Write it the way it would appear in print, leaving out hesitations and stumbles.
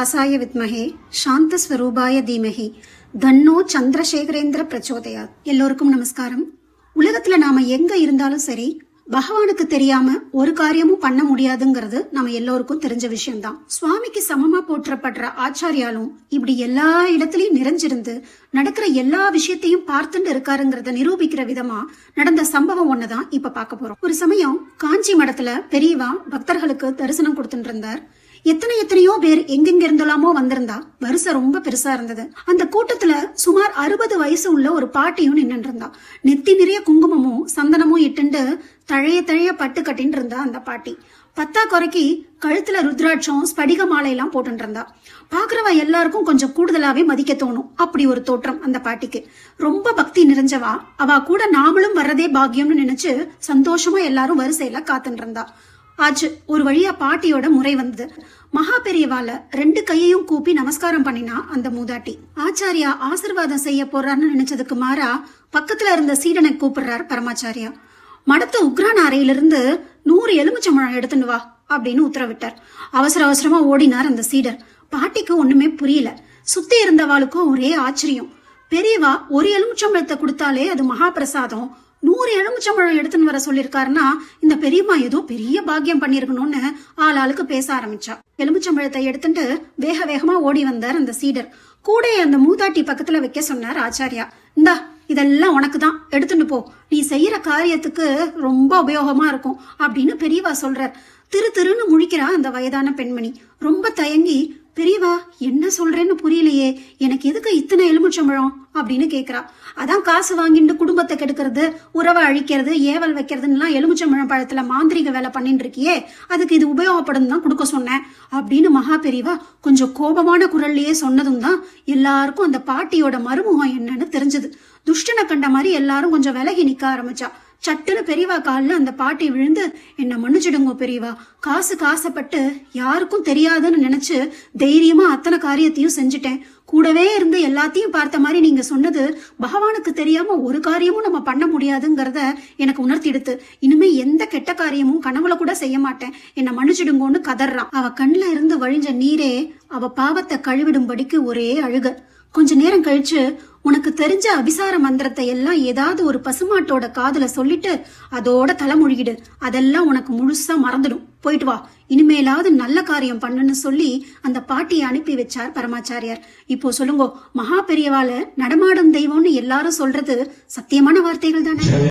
व्यासाय विद्महे शांतस्वरूपाय धीमहि தன்னோ சந்திரசேகரேந்திர பிரச்சோதயாத். எல்லோருக்கும் நமஸ்காரம். உலகத்துல நாம எங்க இருந்தாலும் சரி, பகவானுக்கு தெரியாம ஒரு காரியமும் பண்ண முடியாதுங்கிறது நம்ம எல்லோருக்கும் தெரிஞ்ச விஷயம்தான். சுவாமிக்கு சமமா போற்றப்படுற ஆச்சாரியாலும் இப்படி எல்லா இடத்துலயும் நிறைஞ்சிருந்து நடக்கிற எல்லா விஷயத்தையும் பார்த்துட்டு இருக்காருங்கிறத நிரூபிக்கிற விதமா நடந்த சம்பவம் ஒண்ணுதான் இப்ப பார்க்க போறோம். ஒரு சமயம் காஞ்சி மடத்துல பெரியவா பக்தர்களுக்கு தரிசனம் கொடுத்துட்டு இருந்தார். எத்தனையோ பேர் எங்கெங்க இருந்தலாமோ வந்திருந்தா. வரிசை ரொம்ப பெருசா இருந்தது. அந்த கூட்டத்துல சுமார் 60 வயசு உள்ள ஒரு பாட்டியும் நின்று இருந்தா. நெத்தி நிறைய குங்குமமும் சந்தனமும் இட்டுண்டு தழைய பட்டு கட்டின்னு இருந்தா அந்த பாட்டி. பத்தா குறைக்கு கழுத்துல ருத்ராட்சம் ஸ்படிக மாலை எல்லாம் போட்டு இருந்தா. பாக்குறவா எல்லாருக்கும் கொஞ்சம் கூடுதலாவே மதிக்க தோணும். அப்படி ஒரு தோற்றம் அந்த பாட்டிக்கு. ரொம்ப பக்தி நிறைஞ்சவா. அவ கூட நாமளும் வர்றதே பாக்கியம்னு நினைச்சு சந்தோஷமா எல்லாரும் வரிசையில காத்துட்டு இருந்தா. ஆச்சு, ஒரு வழியா பாட்டியோட முறை வந்தது. மகா பெரியவால 2 கையையும் கூப்பி நமஸ்காரம் பண்ணினா அந்த மூதாட்டி. ஆச்சாரியா ஆசிர்வாதம் செய்ய போறாருன்னு நினைச்சதுக்கு மாறா பக்கத்துல இருந்த சீடனை கூப்பிடுறார் பரமாச்சாரியா. மடத்து உக்ரான அறையிலிருந்து 100 எலுமிச்சம்பழம் எடுத்துன்னு வா அப்படின்னு உத்தரவிட்டார். அவசரமா ஓடினார் அந்த சீடர். பாட்டிக்கு ஒண்ணுமே புரியல. சுத்தி இருந்தவாளுக்கும் ஒரே ஆச்சரியம். பெரியவா ஒரு எலுமிச்சம்பழத்தை கொடுத்தாலே அது மகா பிரசாதம், 100 எலுமிச்சம்பழம் எடுத்துன்னு வர சொல்லிருக்காருன்னா இந்த பெரியம்மா ஏதோ பெரிய பாக்கியம் பண்ணிருக்கணும்னு ஆளாளுக்கு பேச ஆரம்பிச்சா. எலுமிச்சம்பழத்தை எடுத்துட்டு வேகமா ஓடி வந்தார் அந்த சீடர். கூட அந்த மூதாட்டி பக்கத்துல வைக்க சொன்னார் ஆச்சாரியா. இந்தா, இதெல்லாம் உனக்கு தான், எடுத்துட்டு போ, நீ செய்யற காரியத்துக்கு ரொம்ப உபயோகமா இருக்கும் அப்படின்னு பெரியவா சொல்றார். திருன்னு முழிக்கிறா அந்த வயதான பெண்மணி. ரொம்ப தயங்கி, பெரியவா என்ன சொல்றேன்னு புரியலையே, எனக்கு எதுக்கு இத்தனை எலுமிச்சம்பழம் அப்படின்னு கேக்குறா. அதான் காசு வாங்கிட்டு குடும்பத்தை கெடுக்கிறது, உறவை அழிக்கிறது, ஏவல் வைக்கிறதுன்னா எலுமிச்சம்பழம் பழத்துல மாந்திரிக வேலை பண்ணிட்டு இருக்கியே, அதுக்கு இது உபயோகப்படும் தான் கொடுக்க சொன்னேன் அப்படின்னு மகா பெரியவா கொஞ்சம் கோபமான குரல்லையே சொன்னதும் தான் எல்லாருக்கும் அந்த பாட்டியோட மறுமுகம் என்னன்னு தெரிஞ்சது. துஷ்டனை கண்ட மாதிரி எல்லாரும் கொஞ்சம் விலகி நிக்க ஆரம்பிச்சா. சட்டுன்னு பெரியவா காலில் அந்த பாட்டி விழுந்து, என்ன மன்னிச்சிடுங்கோ பெரியவா, காசுக்கு ஆசைப்பட்டு யாருக்கும் தெரியாதுன்னு நினைச்சு தைரியமா அத்தனை காரியத்தையும் செஞ்சுட்டேன். கூடவே இருந்து எல்லாத்தையும் பார்த்த மாதிரி நீங்க சொன்னது பகவானுக்கு தெரியாம ஒரு காரியமும் நம்ம பண்ண முடியாதுங்கிறத எனக்கு உணர்த்திடுத்து. இனிமே எந்த கெட்ட காரியமும் கனவுல கூட செய்ய மாட்டேன், என்ன மன்னிச்சிடுங்கோன்னு கதறான். அவ கண்ணுல இருந்து வழிஞ்ச நீரே அவ பாவத்தை கழுவிடும்படிக்கு ஒரே அழுக. கொஞ்ச நேரம் கழிச்சு, உனக்கு தெரிஞ்ச அபிசார மந்திரத்தை எல்லாம் ஏதாவது ஒரு பசுமாட்டோட காதுல சொல்லிட்டு அதோட தலைமொழிகிடு, அதெல்லாம் உனக்கு முழுசா மறந்துடும், போயிட்டு வா, இனிமேலாவது நல்ல காரியம் பண்ணுன்னு சொல்லி அந்த பாட்டியை அனுப்பி வச்சார் பரமாச்சாரியார். இப்போ சொல்லுங்க, மகா பெரியவால நடமாடும் தெய்வம்னு எல்லாரும் சொல்றது சத்தியமான வார்த்தைகள் தானே?